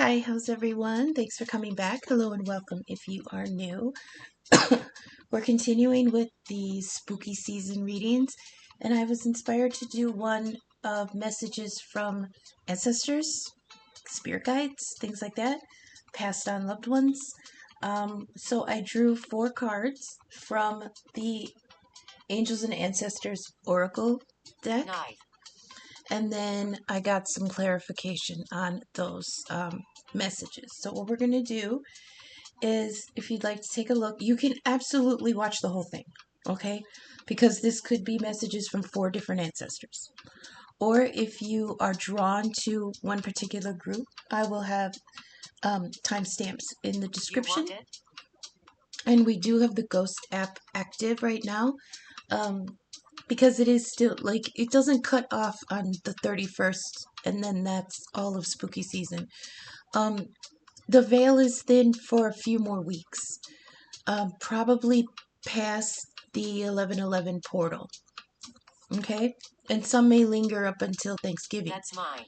Hi, how's everyone? Thanks for coming back. Hello and welcome if you are new. We're continuing with the spooky season readings, and I was inspired to do one of messages from ancestors, spirit guides, things like that, passed on loved ones. So I drew 4 cards from the Angels and Ancestors Oracle deck. Nice. And then I got some clarification on those messages. So what we're going to do is, if you'd like to take a look, you can absolutely watch the whole thing, okay? Because this could be messages from 4 different ancestors. Or if you are drawn to one particular group, I will have timestamps in the description. And we do have the Ghost app active right now. Because it is still, like, it doesn't cut off on the 31st, and then that's all of spooky season. The veil is thin for a few more weeks, probably past the 11/11 portal, okay? And some may linger up until Thanksgiving. That's mine.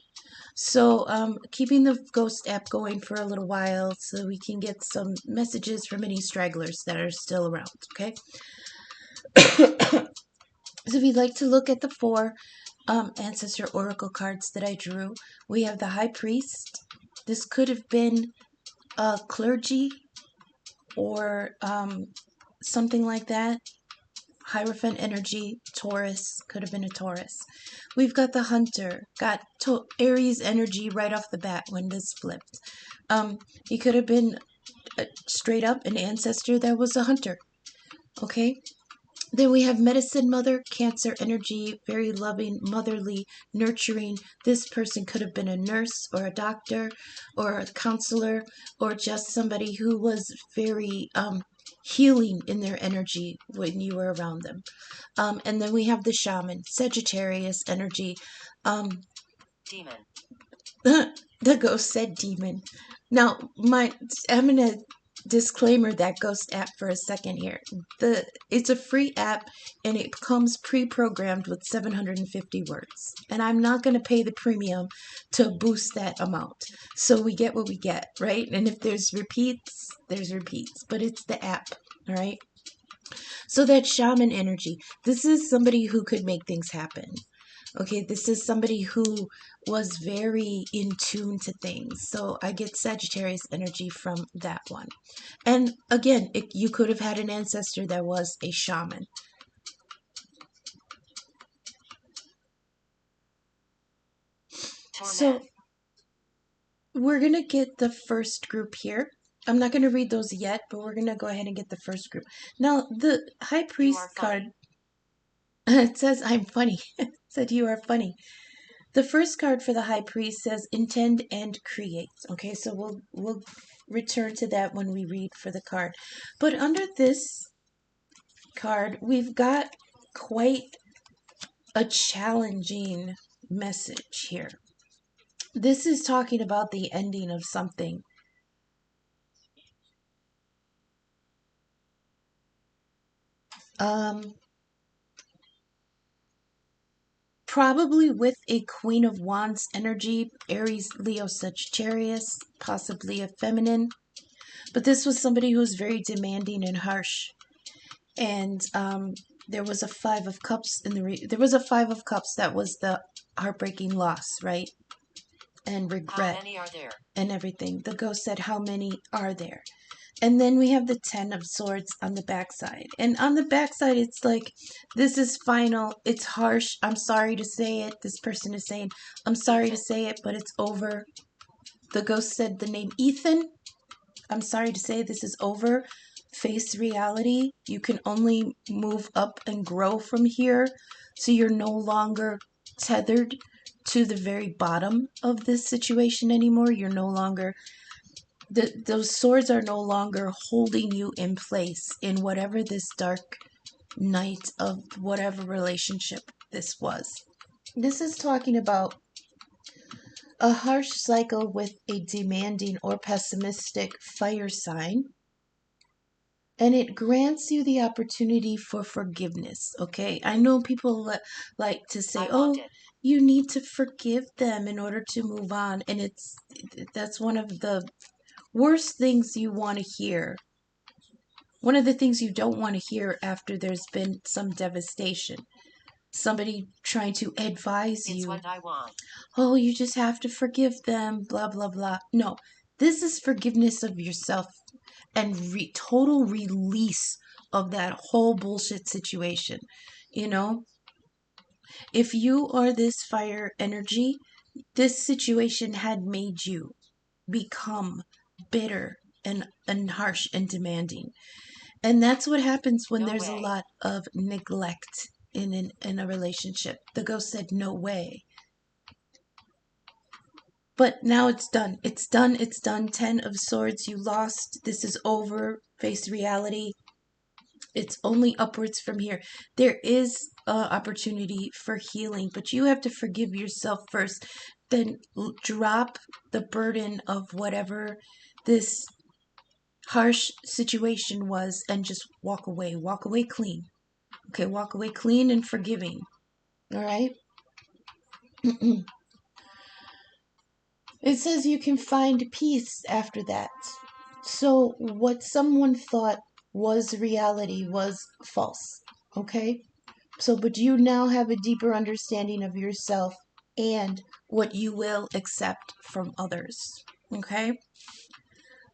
So, keeping the Ghost app going for a little while so we can get some messages from any stragglers that are still around, okay? So if you'd like to look at the 4 Ancestor Oracle cards that I drew, we have the High Priest. This could have been a clergy or something like that. Hierophant energy, Taurus, could have been a Taurus. We've got the Hunter, got Aries energy right off the bat when this flipped. He could have been straight up an ancestor that was a hunter, okay? Then we have Medicine Mother, Cancer energy, very loving, motherly, nurturing. This person could have been a nurse or a doctor or a counselor or just somebody who was very healing in their energy when you were around them. And then we have the Shaman, Sagittarius energy. Demon. The ghost said demon. Now, I'm going to disclaimer that Ghost app for a second here. It's a free app and it comes pre-programmed with 750 words. And I'm not going to pay the premium to boost that amount. So we get what we get, right? And if there's repeats, there's repeats. But it's the app, all right? So that Shaman energy, this is somebody who could make things happen. Okay, this is somebody who was very in tune to things. So I get Sagittarius energy from that one. And again, you could have had an ancestor that was a shaman. So we're going to get the first group here. I'm not going to read those yet, but we're going to go ahead and get the first group. Now, the High Priest card, it says, I'm funny. It said, you are funny. The first card for the High Priest says intend and create. Okay, so we'll return to that when we read for the card. But under this card, we've got quite a challenging message here. This is talking about the ending of something. Probably with a Queen of Wands energy, Aries, Leo, Sagittarius, possibly a feminine. But this was somebody who was very demanding and harsh. And there was a 5 of Cups in the there was a 5 of Cups that was the heartbreaking loss, right? And regret. How many are there? And everything. The ghost said, how many are there? And then we have the 10 of Swords on the backside. And on the backside, it's like, this is final. It's harsh. I'm sorry to say it. This person is saying, I'm sorry to say it, but it's over. The ghost said the name Ethan. I'm sorry to say this is over. Face reality. You can only move up and grow from here. So you're no longer tethered to the very bottom of this situation anymore. You're no longer... those swords are no longer holding you in place in whatever this dark night of whatever relationship this was. This is talking about a harsh cycle with a demanding or pessimistic fire sign. And it grants you the opportunity for forgiveness, okay? I know people like to say, oh, you need to forgive them in order to move on. And That's one of the worst things you want to hear. One of the things you don't want to hear after there's been some devastation. Somebody trying to advise It's you, what I want. oh, you just have to forgive them, blah, blah, blah. No, this is forgiveness of yourself and total release of that whole bullshit situation. You know, if you are this fire energy, this situation had made you become bitter and harsh and demanding. And that's what happens when No there's a way. lot of neglect in a relationship. The ghost said, no way. But now it's done. It's done. It's done. 10 of Swords. You lost. This is over. Face reality. It's only upwards from here. There is opportunity for healing, but you have to forgive yourself first. Then drop the burden of whatever this harsh situation was and just walk away. Walk away clean. Okay, walk away clean and forgiving. All right? It says you can find peace after that. So, what someone thought was reality was false. Okay? So, but you now have a deeper understanding of yourself and what you will accept from others. Okay?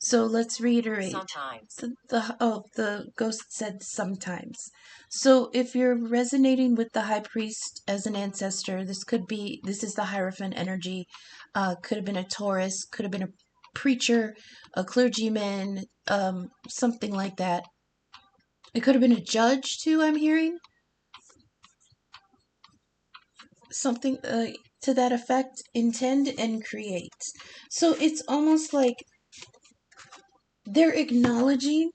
So let's reiterate. Sometimes. The ghost said sometimes. So if you're resonating with the high priest as an ancestor, this is the Hierophant energy. Could have been a Taurus, could have been a preacher, a clergyman, something like that. It could have been a judge too, I'm hearing. Something to that effect. Intend and create. So it's almost like they're acknowledging,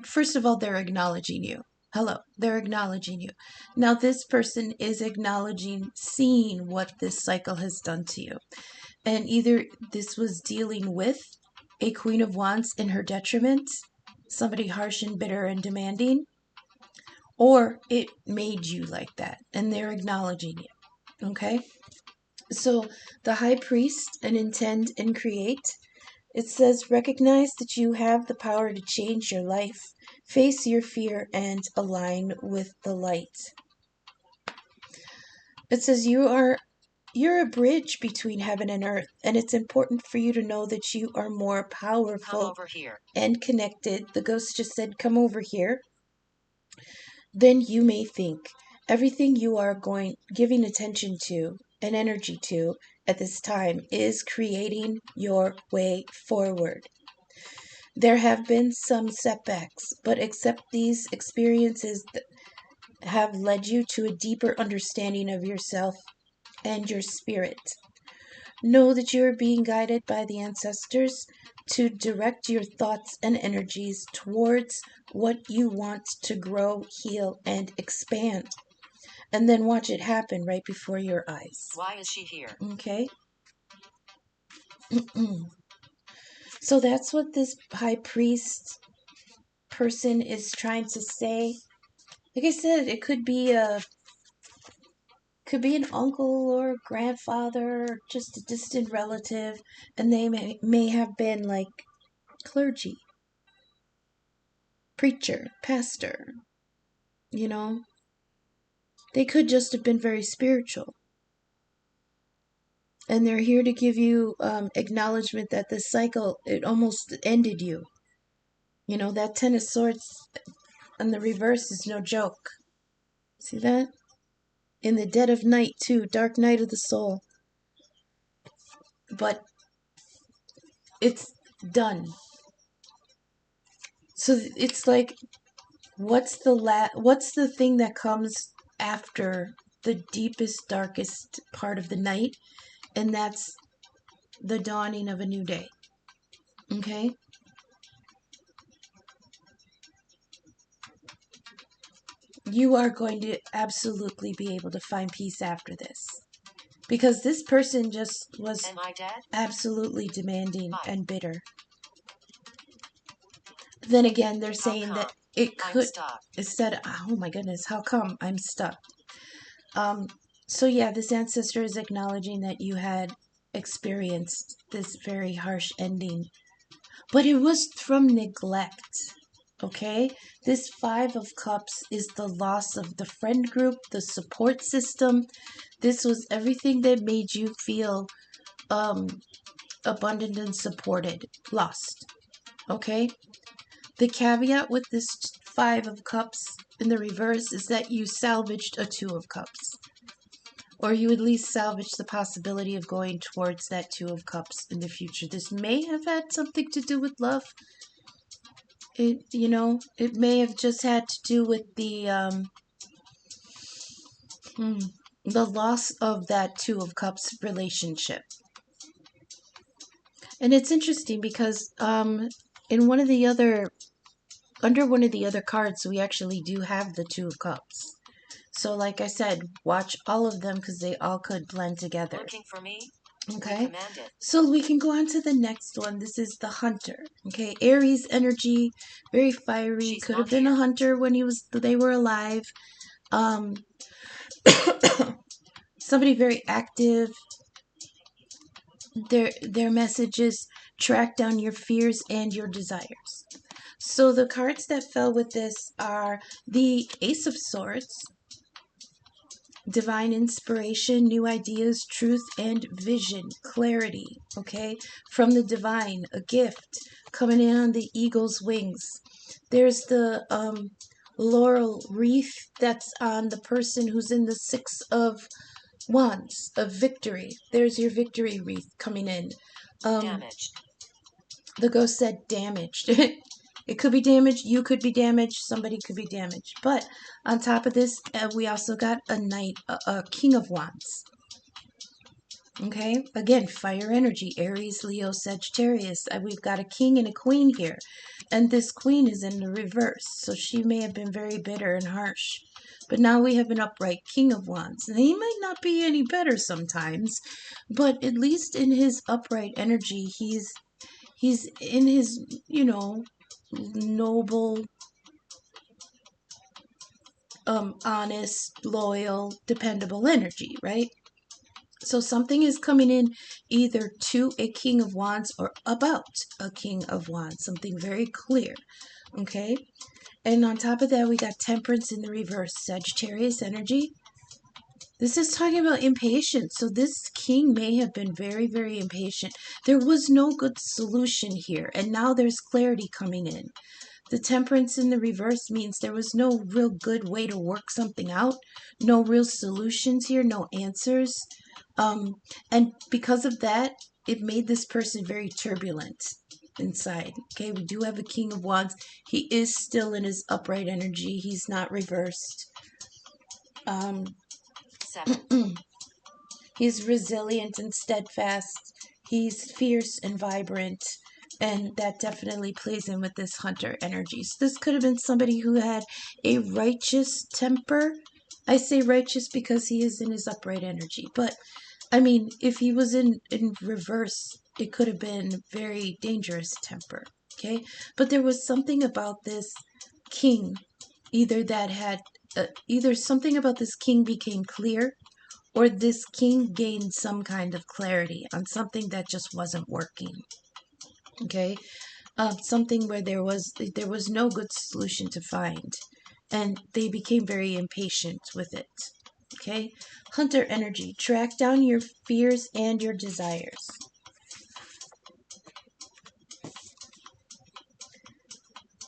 first of all, they're acknowledging you. Hello, they're acknowledging you. Now, this person is acknowledging, seeing what this cycle has done to you. And either this was dealing with a Queen of Wands in her detriment, somebody harsh and bitter and demanding, or it made you like that, and they're acknowledging you. Okay? So, the High Priest, an intend and create. It says, recognize that you have the power to change your life, face your fear, and align with the light. It says, you're a bridge between heaven and earth, and it's important for you to know that you are more powerful. Come over here. And connected. The ghost just said, come over here. Then you may think. Everything you are giving attention to and energy to at this time is creating your way forward. There have been some setbacks, but accept these experiences that have led you to a deeper understanding of yourself and your spirit. Know that you are being guided by the ancestors to direct your thoughts and energies towards what you want to grow, heal, and expand. And then watch it happen right before your eyes. Why is she here? Okay? So that's what this high priest person is trying to say. Like I said, it could be an uncle or a grandfather or just a distant relative, and they may have been like clergy, preacher, pastor, you know. They could just have been very spiritual. And they're here to give you acknowledgement that this cycle, it almost ended you. You know, that 10 of Swords on the reverse is no joke. See that? In the dead of night, too. Dark night of the soul. But it's done. So it's like, what's the thing that comes after the deepest, darkest part of the night? And that's the dawning of a new day. Okay? You are going to absolutely be able to find peace after this. Because this person just was absolutely demanding and bitter. Then again, they're saying that it could, instead, oh my goodness, how come I'm stuck? So yeah, this ancestor is acknowledging that you had experienced this very harsh ending. But it was from neglect. Okay? This Five of Cups is the loss of the friend group, the support system. This was everything that made you feel abundant and supported, lost. Okay? The caveat with this Five of Cups in the reverse is that you salvaged a Two of Cups. Or you at least salvage the possibility of going towards that Two of Cups in the future. This may have had something to do with love. It may have just had to do with the loss of that Two of Cups relationship. And it's interesting because in one of the other, under one of the other cards, we actually do have the Two of Cups. So like I said, watch all of them because they all could blend together. Looking for me? Okay, so we can go on to the next one. This is the Hunter. Okay, Aries energy, very fiery. Could have been a hunter when they were alive. Somebody very active. Their messages track down your fears and your desires. So the cards that fell with this are the Ace of Swords, divine inspiration, new ideas, truth, and vision, clarity, okay? From the divine, a gift coming in on the eagle's wings. There's the laurel wreath that's on the person who's in the Six of Wands, of victory. There's your victory wreath coming in. Damaged. The ghost said damaged. It could be damaged, you could be damaged, somebody could be damaged. But on top of this, we also got a knight, a King of Wands. Okay, again, fire energy, Aries, Leo, Sagittarius. We've got a king and a queen here. And this queen is in the reverse, so she may have been very bitter and harsh. But now we have an upright King of Wands. And he might not be any better sometimes, but at least in his upright energy, he's in his, noble, honest, loyal, dependable energy, right? So something is coming in either to a King of Wands or about a King of Wands. Something very clear, okay? And on top of that, we got Temperance in the reverse, Sagittarius energy. This is talking about impatience. So this king may have been very, very impatient. There was no good solution here. And now there's clarity coming in. The Temperance in the reverse means there was no real good way to work something out. No real solutions here. No answers. And because of that, it made this person very turbulent inside. Okay, we do have a King of Wands. He is still in his upright energy. He's not reversed. He's resilient and steadfast. He's fierce and vibrant. And that definitely plays in with this Hunter energy. So this could have been somebody who had a righteous temper. I say righteous because he is in his upright energy. But, I mean, if he was in reverse, it could have been very dangerous temper. Okay? But there was something about this king, either something about this king became clear, or this king gained some kind of clarity on something that just wasn't working. Okay, something where there was no good solution to find, and they became very impatient with it. Okay, Hunter energy, track down your fears and your desires.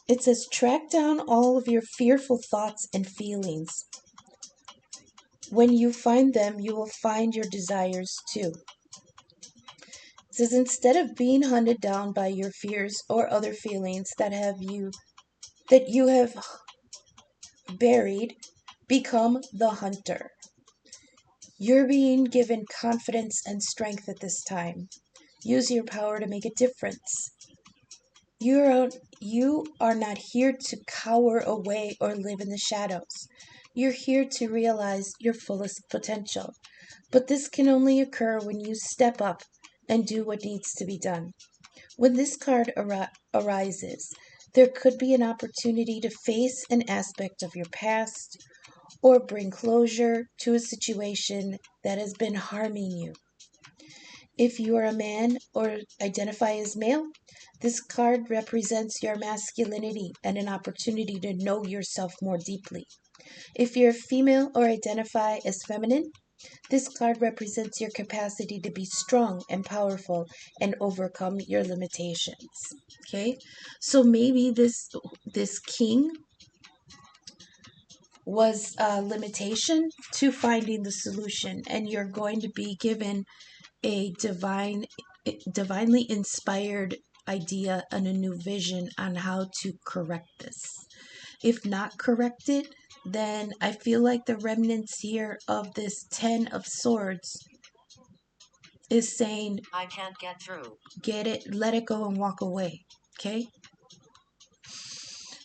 It says track down all of your fearful thoughts and feelings. When you find them, you will find your desires too. It says instead of being hunted down by your fears or other feelings that you have buried, become the hunter. You're being given confidence and strength at this time. Use your power to make a difference. You are not here to cower away or live in the shadows. You're here to realize your fullest potential. But this can only occur when you step up and do what needs to be done. When this card arises, there could be an opportunity to face an aspect of your past or bring closure to a situation that has been harming you. If you are a man or identify as male, this card represents your masculinity and an opportunity to know yourself more deeply. If you're a female or identify as feminine, this card represents your capacity to be strong and powerful and overcome your limitations. Okay? So maybe this king was a limitation to finding the solution, and you're going to be given a divinely inspired idea and a new vision on how to correct this. If not corrected, then I feel like the remnants here of this 10 of Swords is saying, I can't get through. Get it, let it go, and walk away. Okay?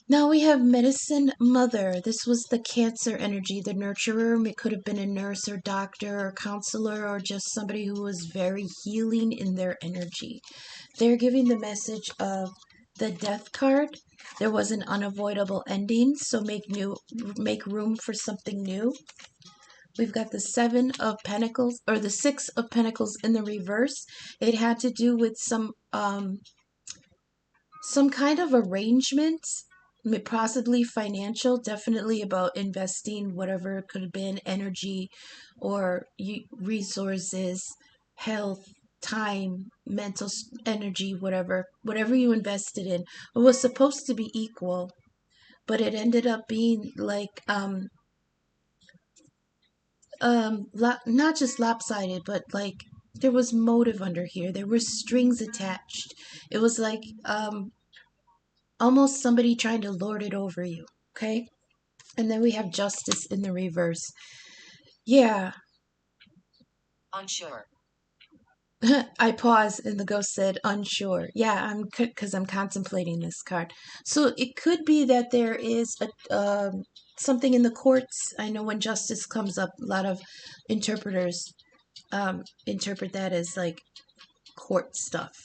Now we have Medicine Mother. This was the Cancer energy, the nurturer. It could have been a nurse or doctor or counselor or just somebody who was very healing in their energy. They're giving the message of the Death card. There was an unavoidable ending, so make room for something new. We've got the Seven of Pentacles, or the Six of Pentacles in the reverse. It had to do with some kind of arrangement, possibly financial, definitely about investing whatever it could have been, energy or resources, health, time, mental energy, whatever you invested in. It was supposed to be equal, but it ended up being like not just lopsided, but like there was motive under here. There were strings attached. It was like almost somebody trying to lord it over you. Okay? And then we have Justice in the reverse. Yeah. Unsure. I paused and the ghost said unsure. Yeah, because I'm contemplating this card. So it could be that there is a something in the courts. I know when justice comes up, a lot of interpreters interpret that as like court stuff,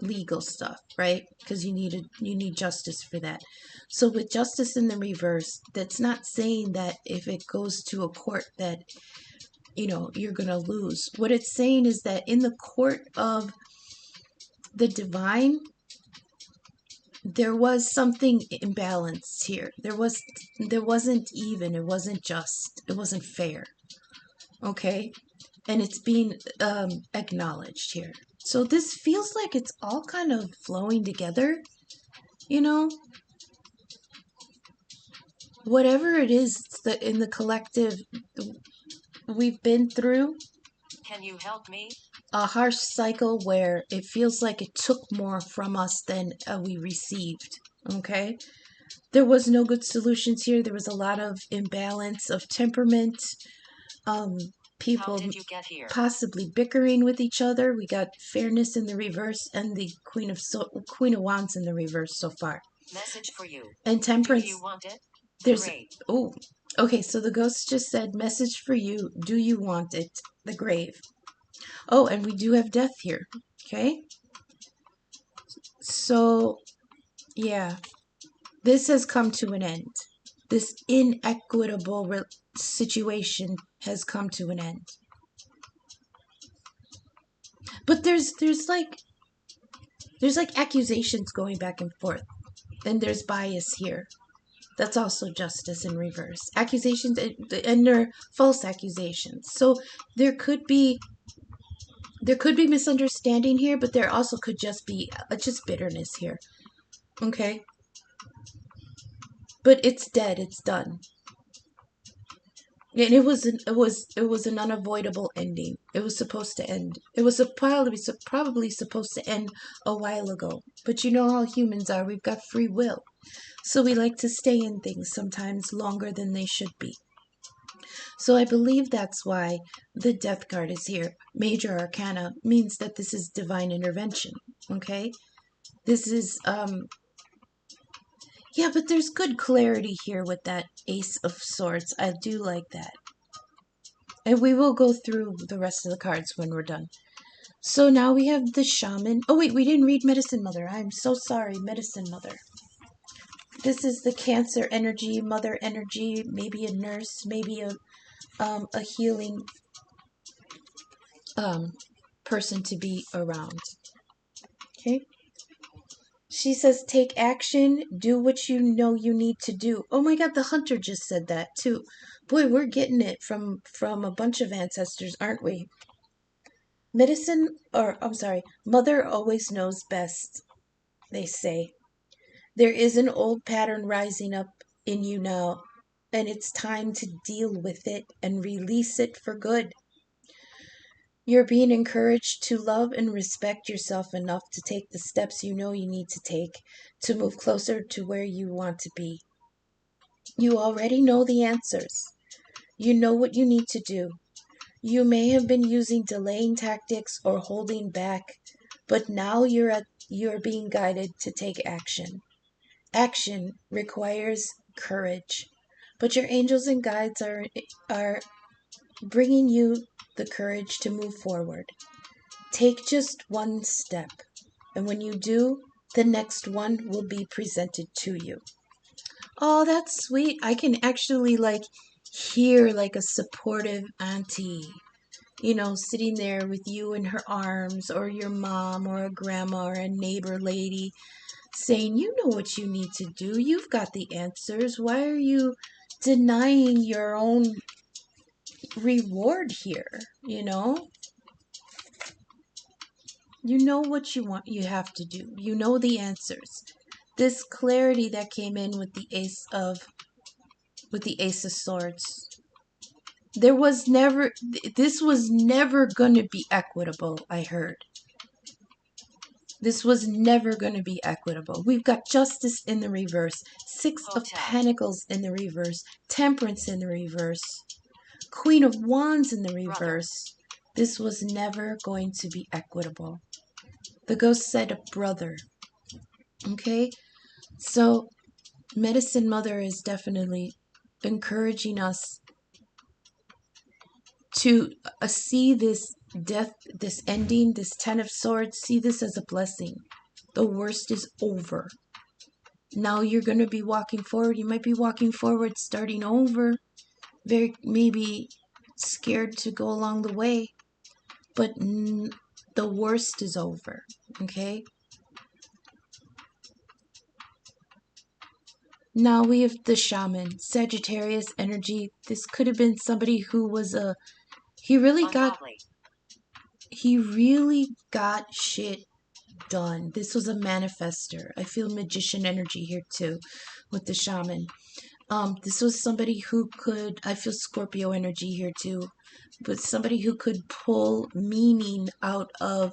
legal stuff, right? Because you need justice for that. So with justice in the reverse, that's not saying that if it goes to a court that you're gonna lose. What it's saying is that in the court of the divine, there was something imbalanced here. There wasn't even. It wasn't just. It wasn't fair. Okay, and it's being acknowledged here. So this feels like it's all kind of flowing together. Whatever it is that in the collective we've been through. Can you help me? A harsh cycle where it feels like it took more from us than we received. Okay? There was no good solutions here. There was a lot of imbalance of temperament. People How did you get here? Possibly bickering with each other. We got fairness in the reverse and the Queen of Wands in the reverse so far. Message for you. And temperance. Do you want it? There's Great. Oh, okay. So the ghost just said, "Message for you. Do you want it?" The grave. Oh, and we do have death here. Okay. So, yeah, this has come to an end. This inequitable situation has come to an end. But there's like accusations going back and forth, and there's bias here. That's also justice in reverse. Accusations, and they're false accusations. So there could be misunderstanding here, but there also could just be just bitterness here. Okay? But it's dead. It's done. And it was an unavoidable ending. It was supposed to end. It was probably supposed to end a while ago. But you know how humans are. We've got free will. So we like to stay in things sometimes longer than they should be. So I believe that's why the Death card is here. Major Arcana means that this is divine intervention. Okay? This is yeah, but there's good clarity here with that Ace of Swords. I do like that. And we will go through the rest of the cards when we're done. So now we have the Shaman. Oh wait, we didn't read Medicine Mother. I'm so sorry, Medicine Mother. This is the Cancer energy, Mother energy, maybe a nurse, maybe a healing person to be around. Okay? She says, take action, do what you know you need to do. Oh my God, the hunter just said that too. Boy, we're getting it from a bunch of ancestors, aren't we? Mother always knows best, they say. There is an old pattern rising up in you now, and it's time to deal with it and release it for good. You're being encouraged to love and respect yourself enough to take the steps you know you need to take to move closer to where you want to be. You already know the answers. You know what you need to do. You may have been using delaying tactics or holding back, but now you're being guided to take action. Action requires courage, but your angels and guides are bringing you the courage to move forward. Take just one step, and when you do, the next one will be presented to you. Oh, that's sweet. I can actually hear like a supportive auntie, sitting there with you in her arms, or your mom or a grandma or a neighbor lady saying, you know what you need to do. You've got the answers. Why are you denying your own reward here? You know what you have to do. You know the answers. This clarity that came in with the Ace of Swords. This was never going to be equitable, I heard. This was never going to be equitable. We've got Justice in the reverse, Six of Pentacles in the reverse, Temperance in the reverse, Queen of Wands in the reverse. This was never going to be equitable. The ghost said brother. Okay? So, Medicine Mother is definitely encouraging us to see this death, this ending, this Ten of Swords, see this as a blessing. The worst is over. Now you're going to be walking forward. You might be walking forward, starting over, maybe scared to go along the way, but the worst is over, okay? Now we have the Shaman, Sagittarius energy. This could have been somebody who was he really got shit done. This was a manifester. I feel magician energy here too with the Shaman. This was somebody who could, I feel Scorpio energy here too, but somebody who could pull meaning out of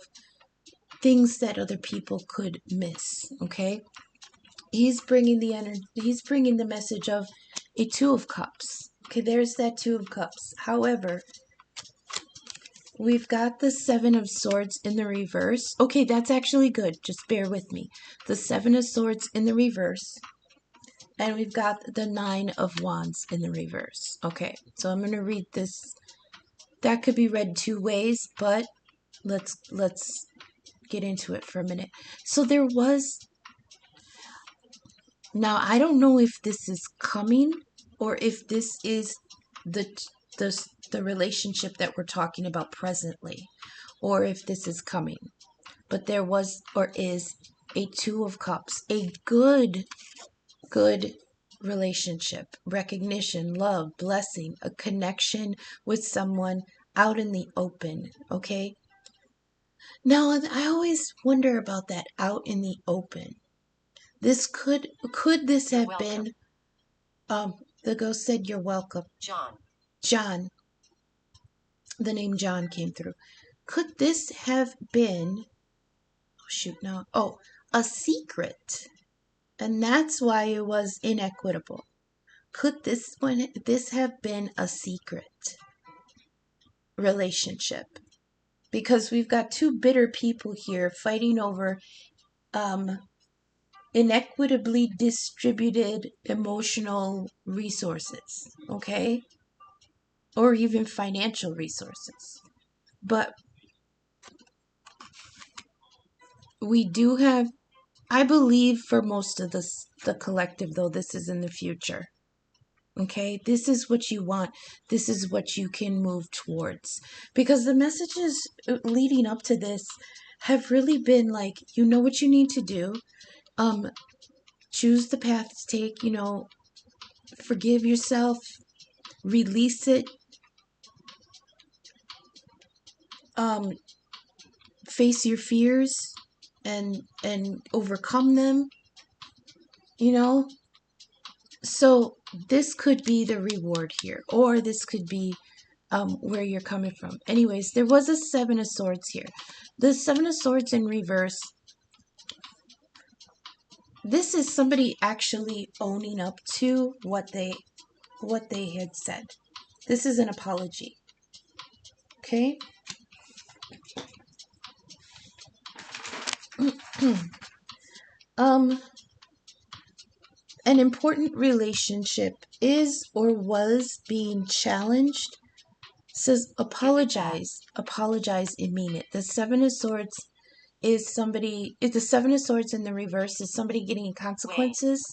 things that other people could miss, okay? He's bringing the message of a Two of Cups. Okay, there's that Two of Cups. However, we've got the Seven of Swords in the reverse. Okay, that's actually good. Just bear with me. The Seven of Swords in the reverse. And we've got the Nine of Wands in the reverse. Okay, so I'm going to read this. That could be read two ways, but let's get into it for a minute. So there was... Now, I don't know if this is coming or if this is the relationship that we're talking about presently, or if this is coming. But there was or is a Two of Cups, a good relationship, recognition, love, blessing, a connection with someone out in the open, okay? Now, I always wonder about that out in the open. This could this have been, the ghost said, you're welcome. John. The name John came through. Could this have been, a secret? And that's why it was inequitable. Could this have been a secret relationship? Because we've got two bitter people here fighting over inequitably distributed emotional resources, okay? Or even financial resources. But we do have, I believe for most of the collective, though, this is in the future. Okay, this is what you want. This is what you can move towards. Because the messages leading up to this have really been like, you know what you need to do. Choose the path to take, forgive yourself, release it, face your fears and overcome them, So this could be the reward here, or this could be where you're coming from. Anyways, there was a Seven of Swords here. The Seven of Swords in reverse. This is somebody actually owning up to what they had said. This is an apology. Okay? An important relationship is or was being challenged. Says apologize and mean it. The Seven of Swords is somebody, the Seven of Swords in the reverse is somebody getting consequences.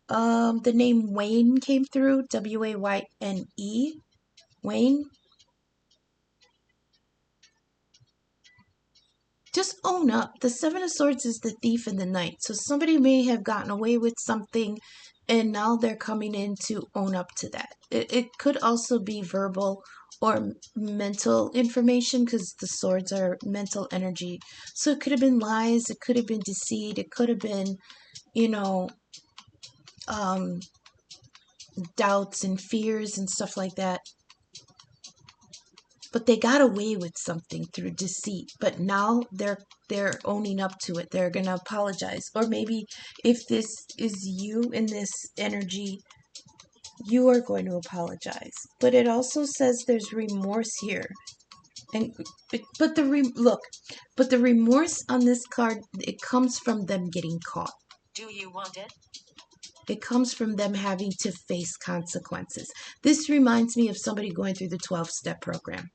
The name Wayne came through, W-A-Y-N-E, Wayne. Just own up. The Seven of Swords is the thief in the night. So somebody may have gotten away with something and now they're coming in to own up to that. It could also be verbal or mental information because the swords are mental energy. So it could have been lies, it could have been deceit, it could have been, doubts and fears and stuff like that. But they got away with something through deceit. But now they're owning up to it. They're going to apologize. Or maybe if this is you in this energy, you are going to apologize. But it also says there's remorse here. But the remorse on this card, it comes from them getting caught. Do you want it? It comes from them having to face consequences. This reminds me of somebody going through the 12-step program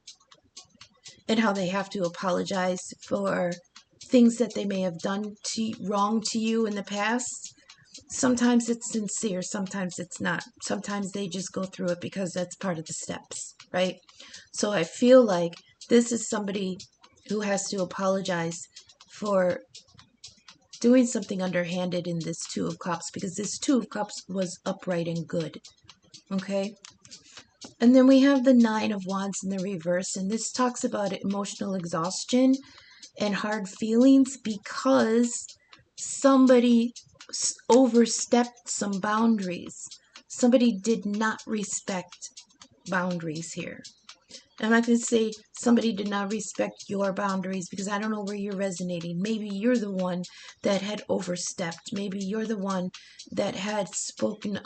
and how they have to apologize for things that they may have done wrong to you in the past. Sometimes it's sincere, sometimes it's not. Sometimes they just go through it because that's part of the steps, right? So I feel like this is somebody who has to apologize for doing something underhanded in this Two of Cups, because this Two of Cups was upright and good. Okay? And then we have the Nine of Wands in the reverse, and this talks about emotional exhaustion and hard feelings because somebody overstepped some boundaries. Somebody did not respect boundaries here. I'm not going to say somebody did not respect your boundaries because I don't know where you're resonating. Maybe you're the one that had overstepped. Maybe you're the one that had spoken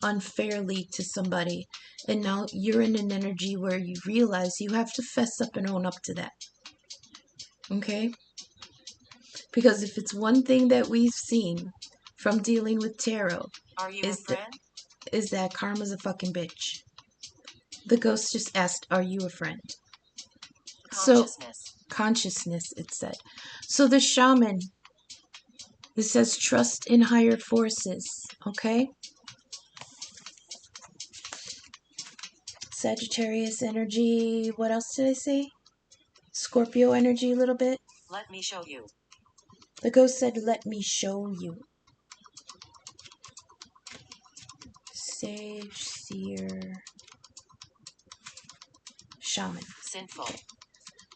unfairly to somebody. And now you're in an energy where you realize you have to fess up and own up to that. Okay? Because if it's one thing that we've seen from dealing with tarot, is that karma's a fucking bitch. The ghost just asked, are you a friend? Consciousness, it said. So the shaman, it says trust in higher forces, okay? Sagittarius energy, what else did I say? Scorpio energy a little bit. Let me show you. The ghost said, let me show you. Sage, seer, shaman. Sinful.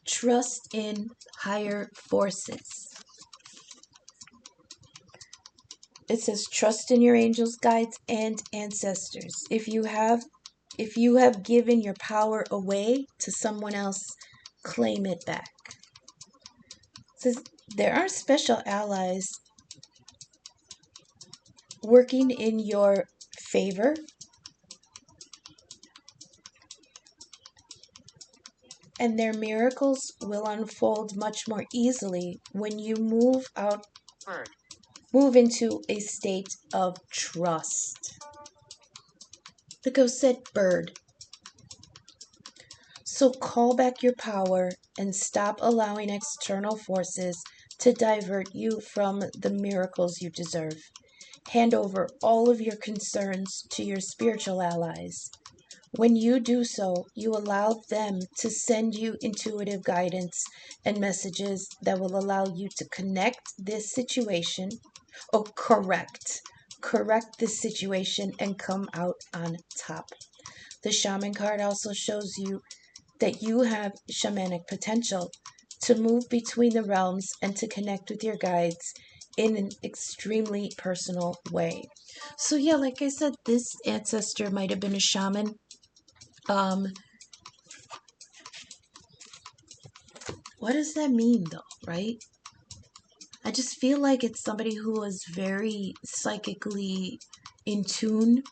Trust in higher forces. It says trust in your angels, guides, and ancestors. If you have given your power away to someone else, claim it back. It says there are special allies working in your favor. And their miracles will unfold much more easily when you move into a state of trust. The ghost said bird. So call back your power and stop allowing external forces to divert you from the miracles you deserve. Hand over all of your concerns to your spiritual allies. When you do so, you allow them to send you intuitive guidance and messages that will allow you to connect this situation, or correct this situation and come out on top. The Shaman card also shows you that you have shamanic potential to move between the realms and to connect with your guides in an extremely personal way. So yeah, like I said, this ancestor might have been a shaman. What does that mean though, right? I just feel like it's somebody who was very psychically in tune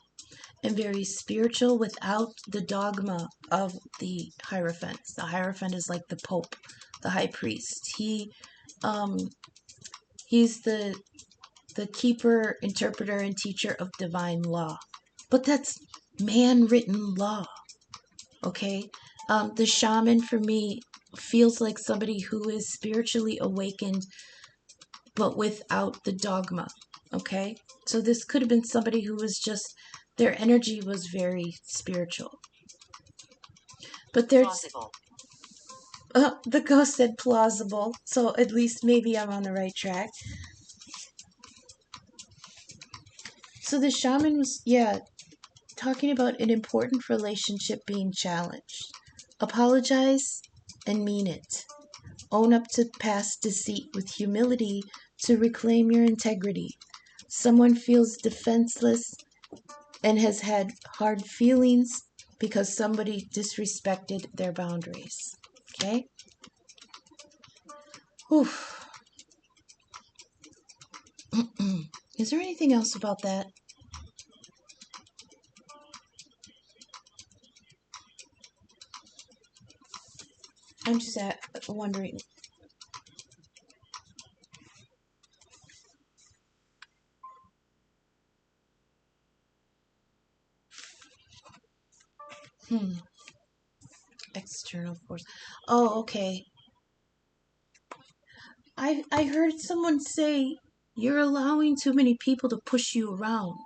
and very spiritual without the dogma of the Hierophant. The Hierophant is like the Pope, the High Priest. He's the keeper, interpreter, and teacher of divine law. But that's man-written law, okay? The shaman, for me, feels like somebody who is spiritually awakened, but without the dogma, okay? So this could have been somebody who was just, their energy was very spiritual. But there's... Plausible. The ghost said plausible, so at least maybe I'm on the right track. So the shaman was, talking about an important relationship being challenged. Apologize and mean it. Own up to past deceit with humility to reclaim your integrity. Someone feels defenseless and has had hard feelings because somebody disrespected their boundaries. Okay? Whew. Is there anything else about that? I'm just wondering. External force. Oh, okay. I heard someone say you're allowing too many people to push you around.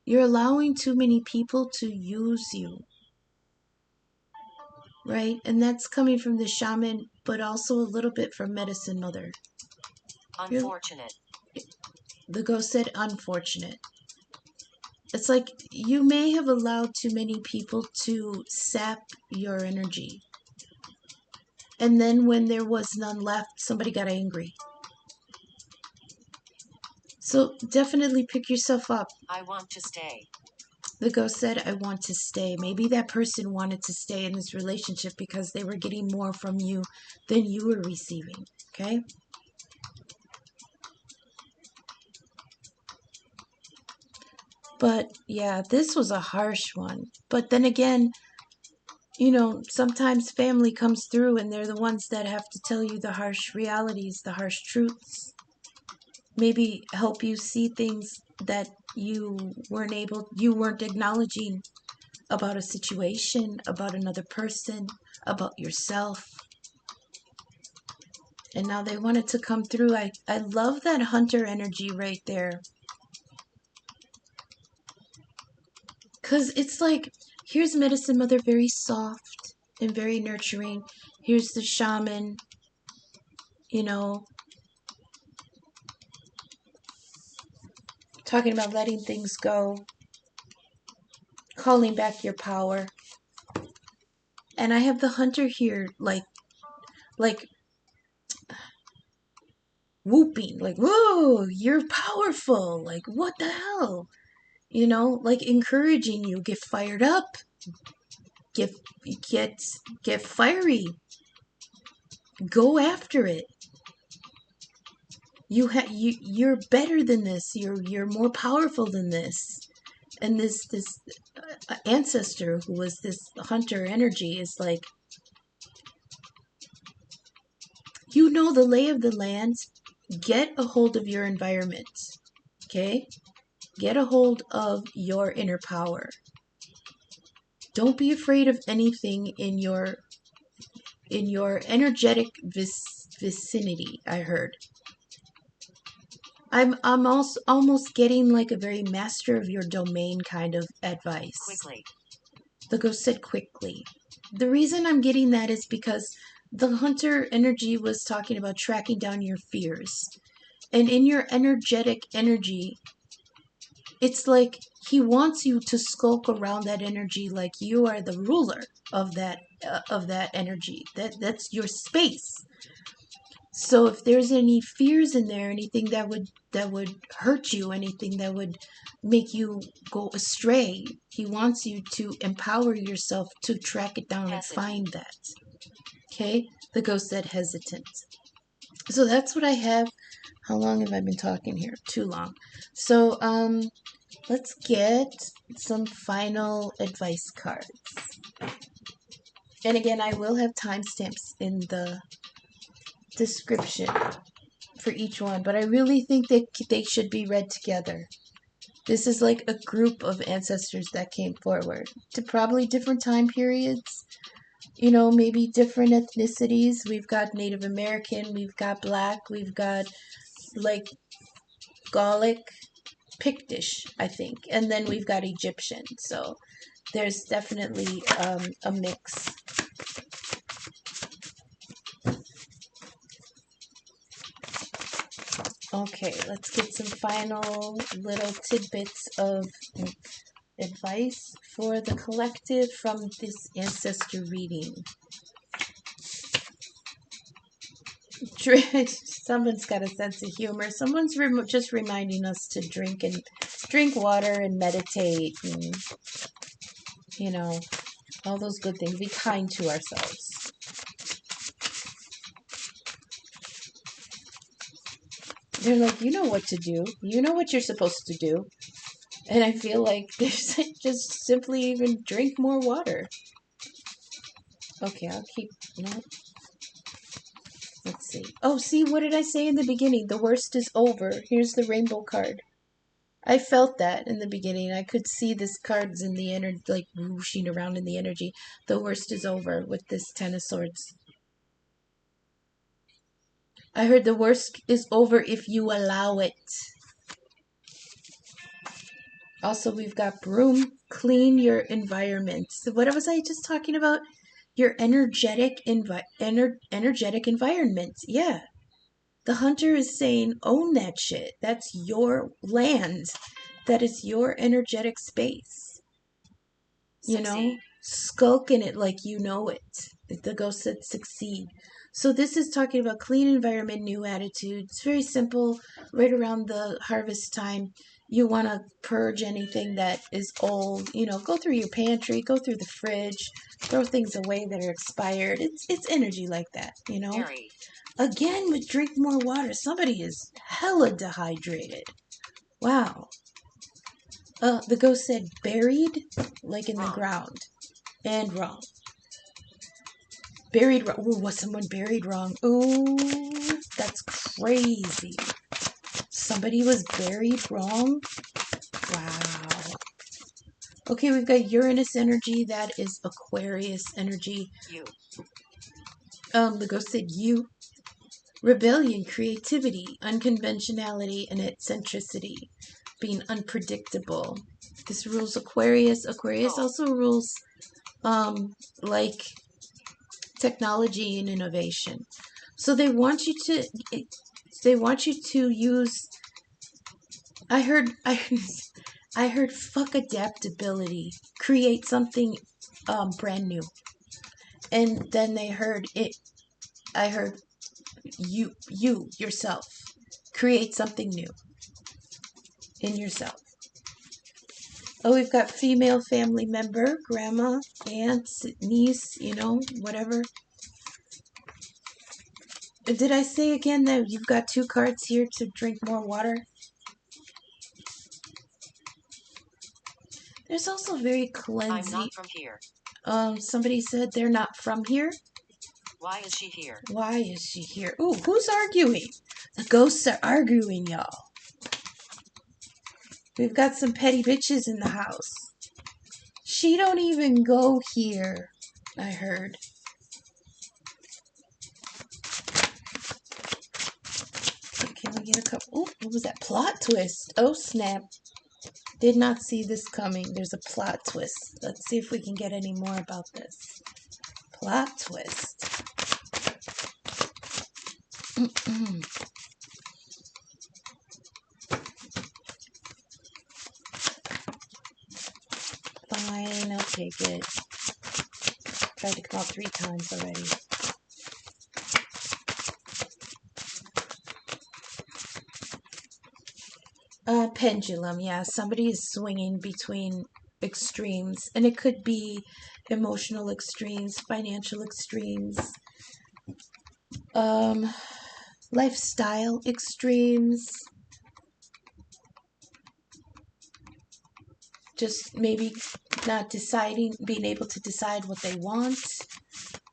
You're allowing too many people to use you. Right? And that's coming from the shaman, but also a little bit from Medicine Mother. Unfortunate. The ghost said unfortunate. It's like you may have allowed too many people to sap your energy. And then when there was none left, somebody got angry. So definitely pick yourself up. I want to stay. The ghost said, I want to stay. Maybe that person wanted to stay in this relationship because they were getting more from you than you were receiving. Okay? But yeah, this was a harsh one. But then again, sometimes family comes through and they're the ones that have to tell you the harsh realities, the harsh truths. Maybe help you see things that you weren't acknowledging about a situation, about another person, about yourself. And now they wanted to come through. I love that hunter energy right there. Because it's like, here's Medicine Mother, very soft and very nurturing. Here's the shaman, talking about letting things go, calling back your power. And I have the hunter here, like whooping, like, whoa, you're powerful. Like, what the hell? Like encouraging you, get fired up, get fiery, go after it. You're better than this. You're more powerful than this. And this ancestor who was this hunter energy is like, the lay of the land. Get a hold of your environment. Okay? Get a hold of your inner power. Don't be afraid of anything in your energetic vicinity, I heard. I'm also almost getting like a very master of your domain kind of advice. Quickly. The ghost said quickly. The reason I'm getting that is because the hunter energy was talking about tracking down your fears. And in your energetic energy, it's like he wants you to skulk around that energy like you are the ruler of that energy. That's your space. So if there's any fears in there, anything that would hurt you, anything that would make you go astray, he wants you to empower yourself to track it down and find that. Okay? The ghost said hesitant. So that's what I have. How long have I been talking here? Too long. So let's get some final advice cards. And again, I will have timestamps in the description for each one, but I really think that they should be read together. This is like a group of ancestors that came forward to probably different time periods, you know, maybe different ethnicities. We've got Native American, we've got Black, we've got like Gallic, Pictish, I think, and then we've got Egyptian. So there's definitely a mix. Okay, let's get some final little tidbits of advice for the collective from this ancestor reading. Someone's got a sense of humor. Someone's just reminding us to drink water and meditate and, you know, all those good things. Be kind to ourselves. They're like, you know what to do. You know what you're supposed to do. And I feel like there's just simply even drink more water. Okay, I'll keep, no. Let's see. Oh, see, what did I say in the beginning? The worst is over. Here's the rainbow card. I felt that in the beginning. I could see this card's in the energy, like whooshing around in the energy. The worst is over with this Ten of Swords. I heard the worst is over if you allow it. Also, we've got broom, clean your environment. So what was I just talking about? Your energetic environment. Yeah. The hunter is saying, own that shit. That's your land. That is your energetic space. You know? Skulk in it like you know it. The ghost said succeed. So this is talking about clean environment, new attitude. It's very simple. Right around the harvest time, you want to purge anything that is old. You know, go through your pantry, go through the fridge, throw things away that are expired. It's energy like that, you know? Again, with drink more water. Somebody is hella dehydrated. Wow. The ghost said buried, like in the ground. And wrong. Buried wrong. Ooh, was someone buried wrong? Ooh, that's crazy. Somebody was buried wrong? Wow. Okay, we've got Uranus energy. That is Aquarius energy. You. The ghost said you. Rebellion, creativity, unconventionality, and eccentricity. Being unpredictable. This rules Aquarius. Aquarius also rules, like technology and innovation. So they want you to use, I heard fuck adaptability, create something brand new. And then I heard you yourself create something new in yourself. Oh, we've got female family member, grandma, aunt, niece, you know, whatever. Did I say again that you've got 2 cards here to drink more water? There's also very cleansing. I'm not from here. Somebody said they're not from here. Why is she here? Why is she here? Ooh, who's arguing? The ghosts are arguing, y'all. We've got some petty bitches in the house. She don't even go here, I heard. Okay, let me get a couple. Oh, what was that? Plot twist. Oh, snap. Did not see this coming. There's a plot twist. Let's see if we can get any more about this. Plot twist. Fine, I'll take it. Tried to come out 3 times already. Pendulum, yeah. Somebody is swinging between extremes. And it could be emotional extremes, financial extremes, lifestyle extremes. Just maybe not deciding, being able to decide what they want.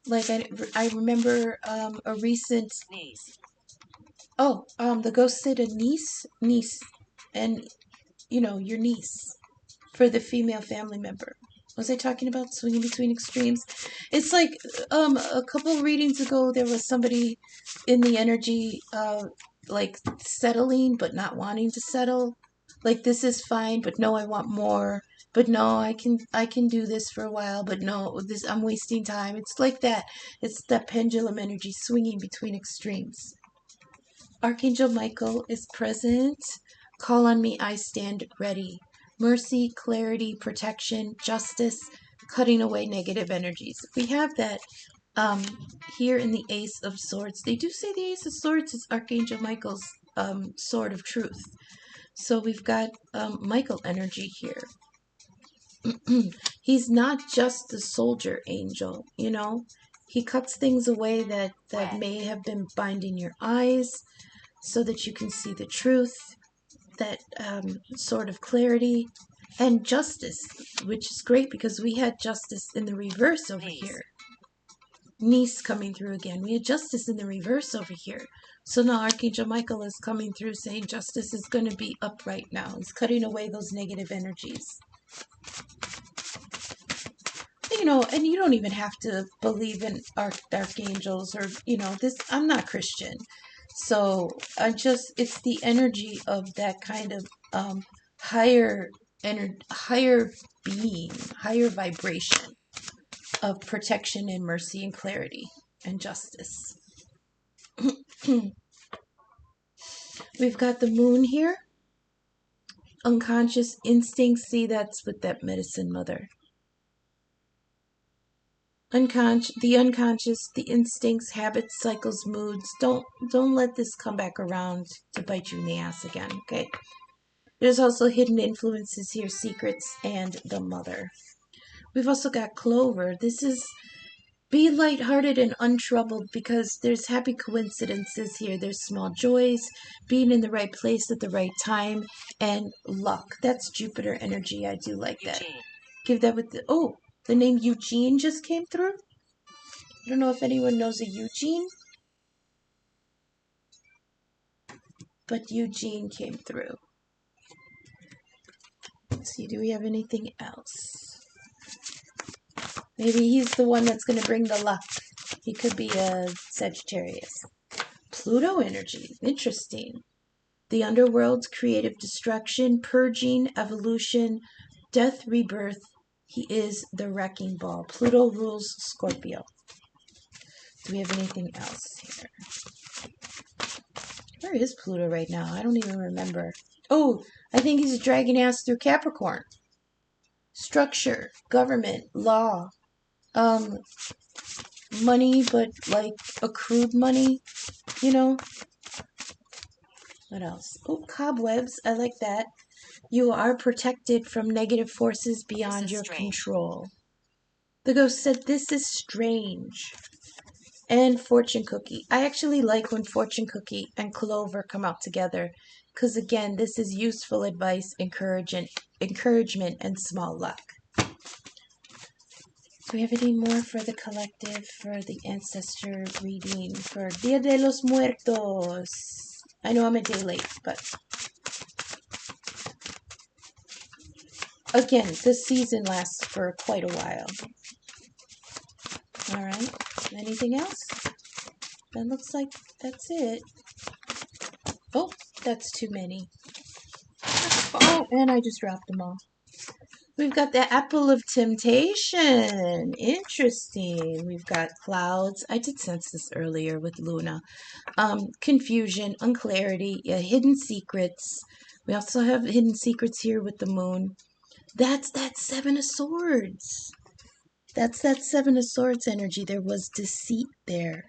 Like I remember a recent... Niece. Oh, the ghost said a niece, and, you know, your niece, for the female family member. Was I talking about swinging between extremes? It's like, a couple readings ago, there was somebody in the energy of, like, settling, but not wanting to settle. Like, this is fine, but no, I want more. But no, I can do this for a while, but no, I'm wasting time. It's like that. It's that pendulum energy swinging between extremes. Archangel Michael is present. Call on me, I stand ready. Mercy, clarity, protection, justice, cutting away negative energies. We have that here in the Ace of Swords. They do say the Ace of Swords is Archangel Michael's sword of truth. So we've got Michael energy here. He's not just the soldier angel, you know. He cuts things away that may have been binding your eyes so that you can see the truth, that sort of clarity, and justice, which is great because we had justice in the reverse over here. Niece coming through again. We had justice in the reverse over here. So now Archangel Michael is coming through saying justice is going to be upright now. He's cutting away those negative energies. You know, and you don't even have to believe in archangels or, you know, this. I'm not Christian. So it's the energy of that kind of higher being, higher vibration of protection and mercy and clarity and justice. We've got the moon here. Unconscious instincts. See, that's with that medicine mother. The unconscious, the instincts, habits, cycles, moods. Don't let this come back around to bite you in the ass again, okay? There's also hidden influences here, secrets, and the mother. We've also got Clover. This is be lighthearted and untroubled because there's happy coincidences here. There's small joys, being in the right place at the right time, and luck. That's Jupiter energy. I do like that. Eugene. Give that with the name Eugene just came through. I don't know if anyone knows a Eugene, but Eugene came through. Let's see, do we have anything else? Maybe he's the one that's going to bring the luck. He could be a Sagittarius. Pluto energy, interesting. The underworld's creative destruction, purging, evolution, death, rebirth. He is the wrecking ball. Pluto rules Scorpio. Do we have anything else here? Where is Pluto right now? I don't even remember. Oh, I think he's dragging ass through Capricorn. Structure, government, law, money, but like accrued money, you know. What else? Oh, cobwebs. I like that. You are protected from negative forces beyond your control. The ghost said, this is strange. And fortune cookie. I actually like when fortune cookie and clover come out together. Because again, this is useful advice, encouragement, and small luck. Do we have any more for the collective, for the ancestor reading, for Dia de los Muertos? I know I'm a day late, but again, this season lasts for quite a while. All right. Anything else? That looks like that's it. Oh, That's too many. Oh, and I just dropped them all. We've got the Apple of Temptation. Interesting. We've got clouds. I did sense this earlier with Luna. Confusion, unclarity, hidden secrets. We also have hidden secrets here with the moon. That's that Seven of Swords. That's that Seven of Swords energy. There was deceit there.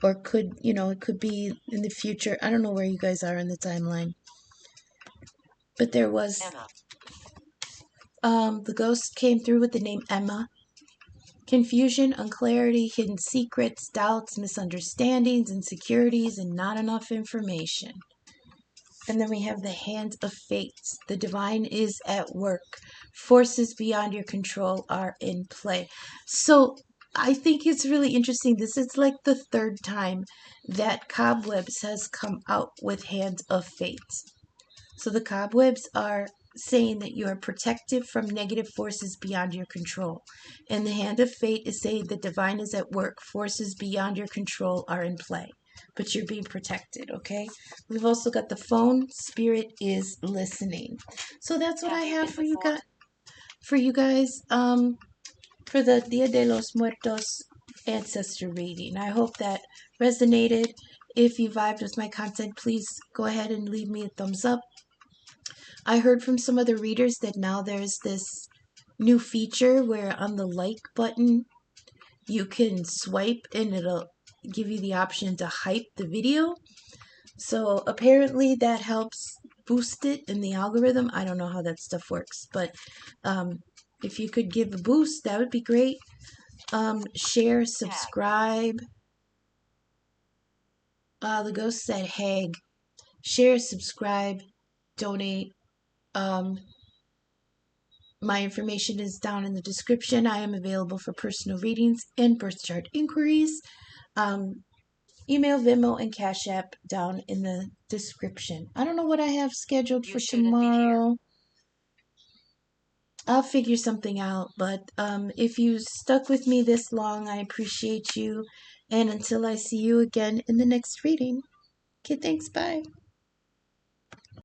Or could, it could be in the future. I don't know where you guys are in the timeline. But there was... Emma. The ghost came through with the name Emma. Confusion, unclarity, hidden secrets, doubts, misunderstandings, insecurities, and not enough information. And then we have the Hand of Fate. The divine is at work. Forces beyond your control are in play. So I think it's really interesting. This is like the third time that Cobwebs has come out with Hand of Fate. So the Cobwebs are saying that you are protected from negative forces beyond your control. And the Hand of Fate is saying the divine is at work. Forces beyond your control are in play. But you're being protected, okay? We've also got the phone. Spirit is listening. So that's what I have for you guys. For the Dia de los Muertos ancestor reading. I hope that resonated. If you vibed with my content, please go ahead and leave me a thumbs up. I heard from some other readers that now there's this new feature where on the like button you can swipe and it'll give you the option to hype the video. So apparently that helps boost it in the algorithm. I don't know how that stuff works, but if you could give a boost, that would be great. Share, subscribe. The ghost said Hag. Share, subscribe, donate. My information is down in the description. I am available for personal readings and birth chart inquiries. Email, Venmo, and Cash App down in the description. I don't know what I have scheduled for tomorrow. I'll figure something out, but if you stuck with me this long, I appreciate you. And until I see you again in the next reading. Okay, thanks, bye.